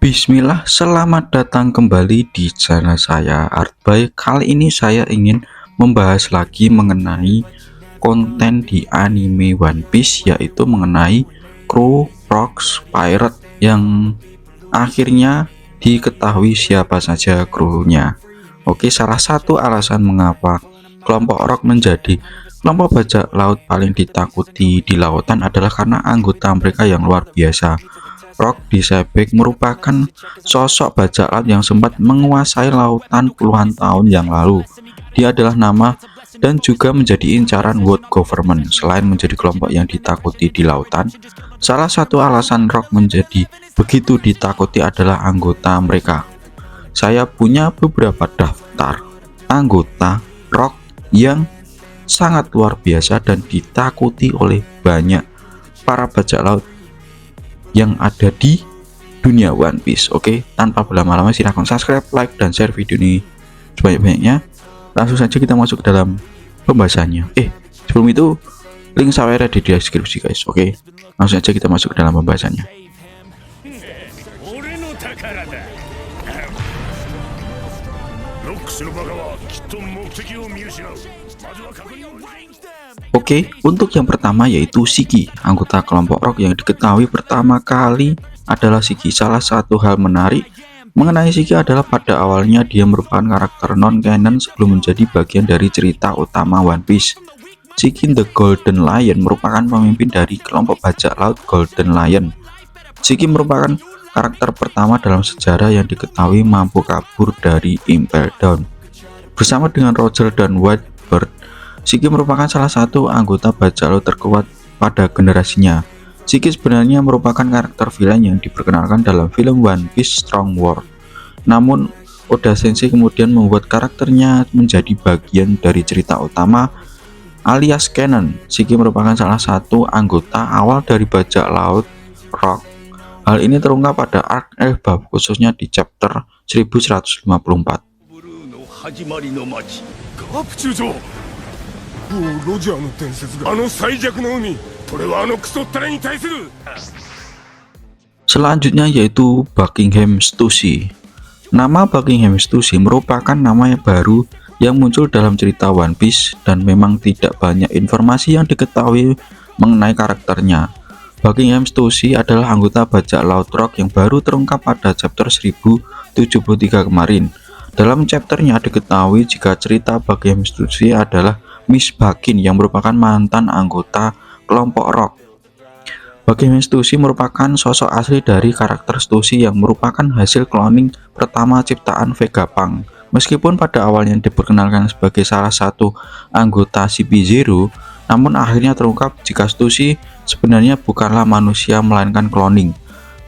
Bismillah, selamat datang kembali di channel saya Artbay. Kali ini saya ingin membahas lagi mengenai konten di anime One Piece, yaitu mengenai kru Rocks Pirate yang akhirnya diketahui siapa saja krunya. Oke, salah satu alasan mengapa kelompok Rock menjadi kelompok bajak laut paling ditakuti di lautan adalah karena anggota mereka yang luar biasa. Rock Disebek merupakan sosok bajak laut yang sempat menguasai lautan puluhan tahun yang lalu. Dia adalah nama dan juga menjadi incaran world government. Selain menjadi kelompok yang ditakuti di lautan, salah satu alasan Rock menjadi begitu ditakuti adalah anggota mereka. Saya punya beberapa daftar anggota Rock yang sangat luar biasa dan ditakuti oleh banyak para bajak laut yang ada di dunia One Piece. Oke, tanpa berlama-lama silahkan subscribe, like, dan share video ini sebanyak-banyaknya. Langsung saja kita masuk ke dalam pembahasannya. Sebelum itu link saya ada di deskripsi guys. Oke, langsung saja kita masuk ke dalam pembahasannya. Oke, untuk yang pertama yaitu Shiki, anggota kelompok Rock yang diketahui pertama kali adalah Shiki. Salah satu hal menarik mengenai Shiki adalah pada awalnya dia merupakan karakter non-canon sebelum menjadi bagian dari cerita utama One Piece. Shiki the Golden Lion merupakan pemimpin dari kelompok bajak laut Golden Lion. Shiki merupakan karakter pertama dalam sejarah yang diketahui mampu kabur dari Impel Down. Bersama dengan Roger dan Whitebird, Shiki merupakan salah satu anggota bajak laut terkuat pada generasinya. Shiki sebenarnya merupakan karakter villain yang diperkenalkan dalam film One Piece Strong World. Namun, Oda Sensei kemudian membuat karakternya menjadi bagian dari cerita utama alias canon. Shiki merupakan salah satu anggota awal dari bajak laut Rock. Hal ini terungkap pada arc Elbaf, khususnya di chapter 1154. Selanjutnya yaitu Buckingham Stussy. Nama Buckingham Stussy merupakan nama yang baru yang muncul dalam cerita One Piece dan memang tidak banyak informasi yang diketahui mengenai karakternya. Buckingham Stussy adalah anggota bajak laut Rock yang baru terungkap pada chapter 1073 kemarin. Dalam chapternya diketahui jika cerita Buckingham Stussy adalah Miss Bakin yang merupakan mantan anggota kelompok Rock. Buckingham Stussy merupakan sosok asli dari karakter Stussy yang merupakan hasil cloning pertama ciptaan Vegapunk. Meskipun pada awalnya diperkenalkan sebagai salah satu anggota CP0, namun akhirnya terungkap jika Stussy sebenarnya bukanlah manusia melainkan cloning.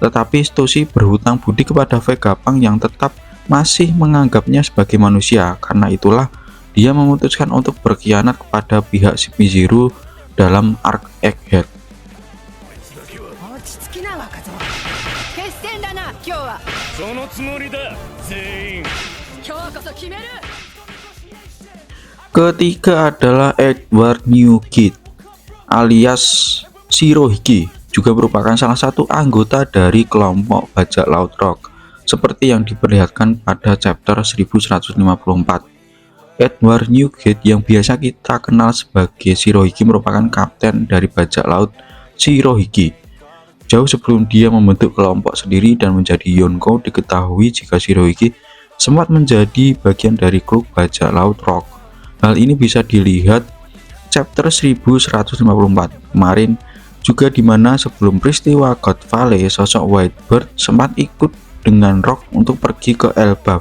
Tetapi Stussy berhutang budi kepada Vegapunk yang tetap masih menganggapnya sebagai manusia. Karena itulah dia memutuskan untuk berkhianat kepada pihak CP0 dalam arc Egghead. Ketiga adalah Edward Newgate alias Shirohige, juga merupakan salah satu anggota dari kelompok bajak laut Rock seperti yang diperlihatkan pada chapter 1154. Edward Newgate yang biasa kita kenal sebagai Shirohige merupakan kapten dari bajak laut Shirohige. Jauh sebelum dia membentuk kelompok sendiri dan menjadi Yonko, diketahui jika Shirohige sempat menjadi bagian dari klub bajak laut Rock. Hal ini bisa dilihat chapter 1154 kemarin, juga dimana sebelum peristiwa God Valley, sosok Whitebird sempat ikut dengan Rock untuk pergi ke Elbaf.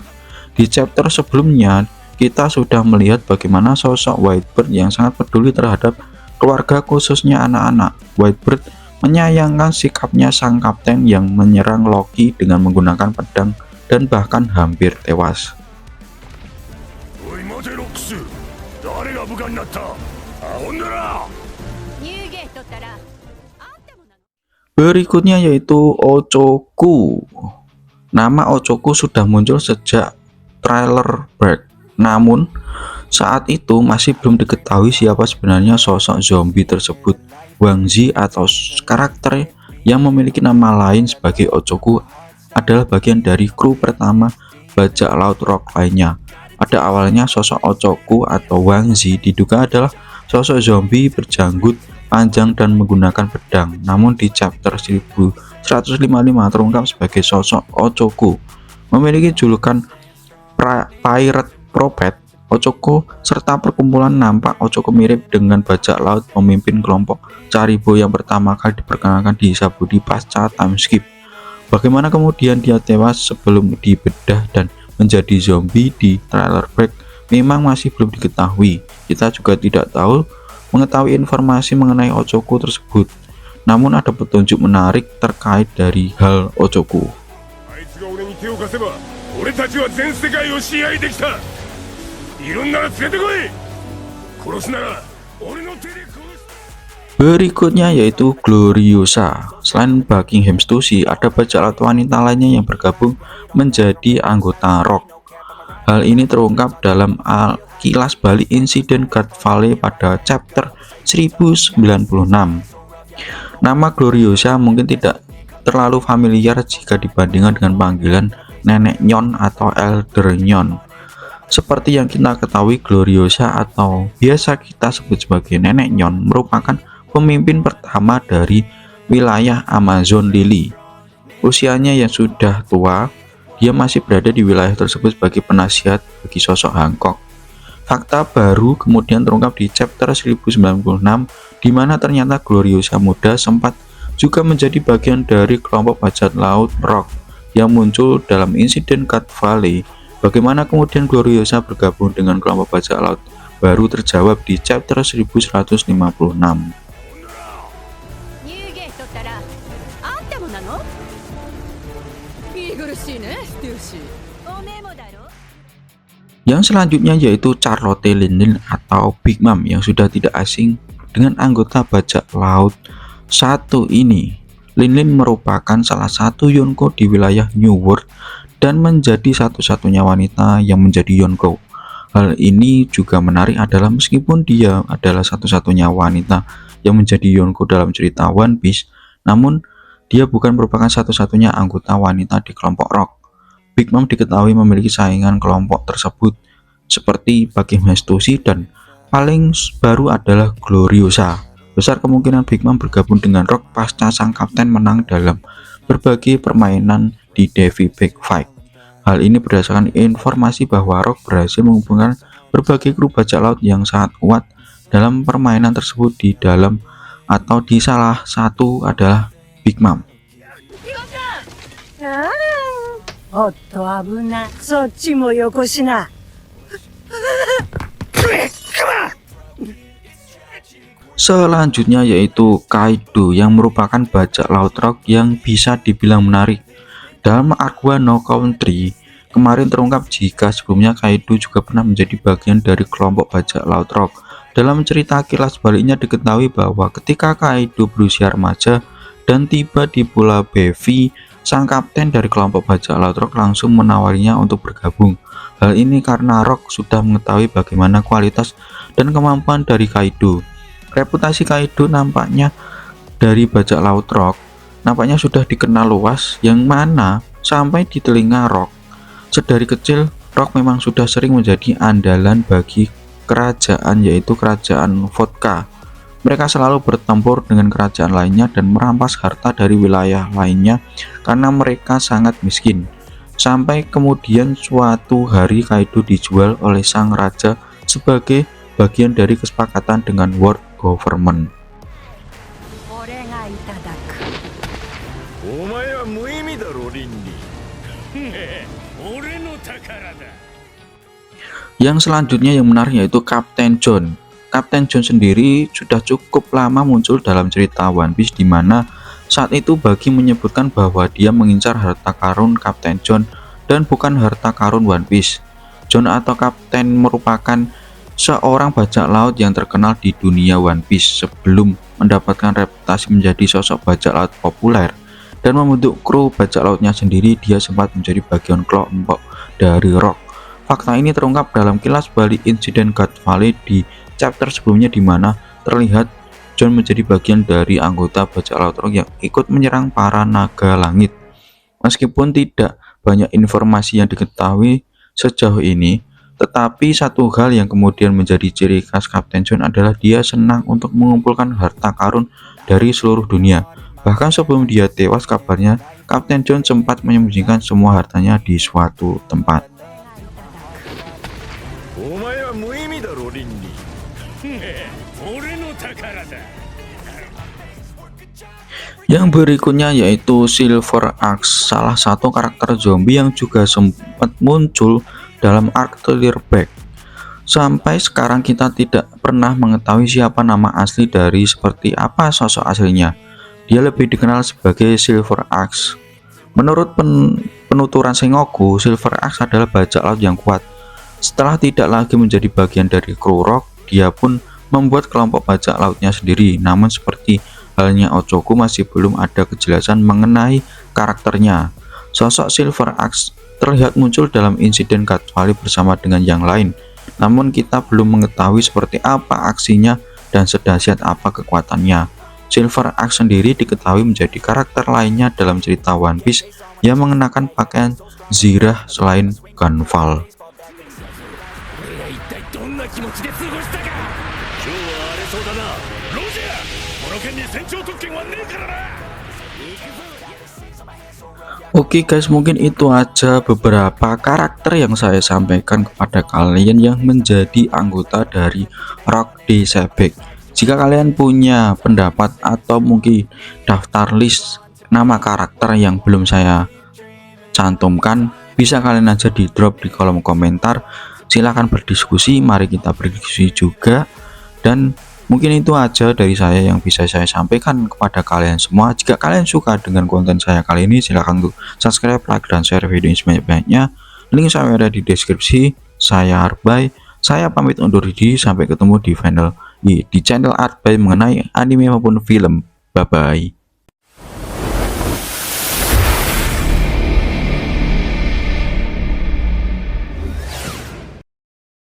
Di chapter sebelumnya kita sudah melihat bagaimana sosok Whitebird yang sangat peduli terhadap keluarga, khususnya anak-anak. Whitebird menyayangkan sikapnya sang kapten yang menyerang Loki dengan menggunakan pedang dan bahkan hampir tewas. Berikutnya yaitu Ochoku. Nama Ochoku sudah muncul sejak trailer Break, namun saat itu masih belum diketahui siapa sebenarnya sosok zombie tersebut. Wang Zi atau karakter yang memiliki nama lain sebagai Ochoku adalah bagian dari kru pertama bajak laut rock lainnya. Pada awalnya sosok Ochoku atau Wang Zi diduga adalah sosok zombie berjanggut panjang dan menggunakan pedang. Namun di chapter 1155 terungkap sebagai sosok Ochoku memiliki julukan Pirate Prophet. Ochoku serta perkumpulan nampak Ochoku mirip dengan bajak laut pemimpin kelompok Charibo yang pertama kali diperkenalkan di Sabudi pasca time skip. Bagaimana kemudian dia tewas sebelum dibedah dan menjadi zombie di trailer break memang masih belum diketahui. Kita juga tidak mengetahui informasi mengenai Ochoku tersebut. Namun ada petunjuk menarik terkait dari hal Ochoku. Berikutnya yaitu Gloriosa. Selain Buckingham Stussy, ada bajak laut wanita lainnya yang bergabung menjadi anggota Rock. Hal ini terungkap dalam kilas balik insiden God Valley pada chapter 1096. Nama Gloriosa mungkin tidak terlalu familiar jika dibandingkan dengan panggilan Nenek Nyon atau Elder Nyon. Seperti yang kita ketahui, Gloriosa atau biasa kita sebut sebagai Nenek Nyon merupakan pemimpin pertama dari wilayah Amazon Lily. Usianya yang sudah tua, dia masih berada di wilayah tersebut sebagai penasihat bagi sosok Hancock. Fakta baru kemudian terungkap di chapter 1096, di mana ternyata Gloriosa muda sempat juga menjadi bagian dari kelompok bajak laut Rock yang muncul dalam insiden God Valley. Bagaimana kemudian Gloriosa bergabung dengan kelompok bajak laut baru terjawab di chapter 1156. Yang selanjutnya yaitu Charlotte Linlin atau Big Mom yang sudah tidak asing dengan anggota bajak laut satu ini. Linlin merupakan salah satu Yonko di wilayah New World dan menjadi satu-satunya wanita yang menjadi Yonko. Hal ini juga menarik adalah meskipun dia adalah satu-satunya wanita yang menjadi Yonko dalam cerita One Piece, namun dia bukan merupakan satu-satunya anggota wanita di kelompok Rock. Big Mom diketahui memiliki saingan kelompok tersebut seperti Buckingham Stussy dan paling baru adalah Gloriosa. Besar kemungkinan Big Mom bergabung dengan Rock pasca sang kapten menang dalam berbagai permainan di Davy Big Fight. Hal ini berdasarkan informasi bahwa Rock berhasil mengumpulkan berbagai kru bajak laut yang sangat kuat dalam permainan tersebut. Di dalam atau di salah satu adalah Big Mom. Selanjutnya yaitu Kaido yang merupakan bajak laut Rock yang bisa dibilang menarik. Dalam arc Wano Country kemarin terungkap jika sebelumnya Kaido juga pernah menjadi bagian dari kelompok bajak laut Rock. Dalam cerita kilas baliknya diketahui bahwa ketika Kaido berusia remaja dan tiba di Pulau Bevi, sang kapten dari kelompok bajak laut Rock langsung menawarinya untuk bergabung. Hal ini karena Rock sudah mengetahui bagaimana kualitas dan kemampuan dari Kaido. Reputasi Kaido nampaknya dari bajak laut Rock nampaknya sudah dikenal luas, yang mana sampai di telinga Rock. Sedari kecil, Rock memang sudah sering menjadi andalan bagi kerajaan, yaitu kerajaan Vodka. Mereka selalu bertempur dengan kerajaan lainnya dan merampas harta dari wilayah lainnya karena mereka sangat miskin. Sampai kemudian suatu hari Kaido dijual oleh sang raja sebagai bagian dari kesepakatan dengan World Government. Yang selanjutnya yang menarik yaitu Kapten John. Kapten John sendiri sudah cukup lama muncul dalam cerita One Piece, di mana saat itu Buggy menyebutkan bahwa dia mengincar harta karun Kapten John dan bukan harta karun One Piece. John atau Kapten merupakan seorang bajak laut yang terkenal di dunia One Piece sebelum mendapatkan reputasi menjadi sosok bajak laut populer dan membentuk kru bajak lautnya sendiri. Dia sempat menjadi bagian kelompok dari Rock. Fakta ini terungkap dalam kilas balik insiden God Valley di chapter sebelumnya, di mana terlihat John menjadi bagian dari anggota bajak laut Rock yang ikut menyerang para naga langit. Meskipun tidak banyak informasi yang diketahui sejauh ini, tetapi satu hal yang kemudian menjadi ciri khas Kapten John adalah dia senang untuk mengumpulkan harta karun dari seluruh dunia. Bahkan sebelum dia tewas, kabarnya Kapten John sempat menyembunyikan semua hartanya di suatu tempat. お前は無意味だろリンリ俺の宝だ Yang berikutnya yaitu Silver Axe, salah satu karakter zombie yang juga sempat muncul dalam arc Clearback. Sampai sekarang kita tidak pernah mengetahui siapa nama asli dari seperti apa sosok aslinya. Dia lebih dikenal sebagai Silver Axe. Menurut penuturan Sengoku, Silver Axe adalah bajak laut yang kuat. Setelah tidak lagi menjadi bagian dari kru Rock, dia pun membuat kelompok bajak lautnya sendiri. Namun seperti halnya Ochoku, masih belum ada kejelasan mengenai karakternya. Sosok Silver Axe terlihat muncul dalam insiden Cut Valley bersama dengan yang lain. Namun kita belum mengetahui seperti apa aksinya dan sedahsyat apa kekuatannya. Silver Axe sendiri diketahui menjadi karakter lainnya dalam cerita One Piece yang mengenakan pakaian zirah selain Gunval. 俺は一体どんな気持ちで過ごしたか今日は荒れそうだなロジャーこの件に船長特権はねえからな Oke guys, mungkin itu aja beberapa karakter yang saya sampaikan kepada kalian yang menjadi anggota dari Rock D Sebek. Jika kalian punya pendapat atau mungkin daftar list nama karakter yang belum saya cantumkan, bisa kalian aja di drop di kolom komentar. Silahkan berdiskusi, mari kita berdiskusi juga. Dan mungkin itu aja dari saya yang bisa saya sampaikan kepada kalian semua. Jika kalian suka dengan konten saya kali ini, silahkan untuk subscribe, like, dan share video ini sebanyak-banyaknya. Link saya ada di deskripsi. Saya Artbay, saya pamit undur diri, sampai ketemu di channel Artbay mengenai anime maupun film. Bye bye.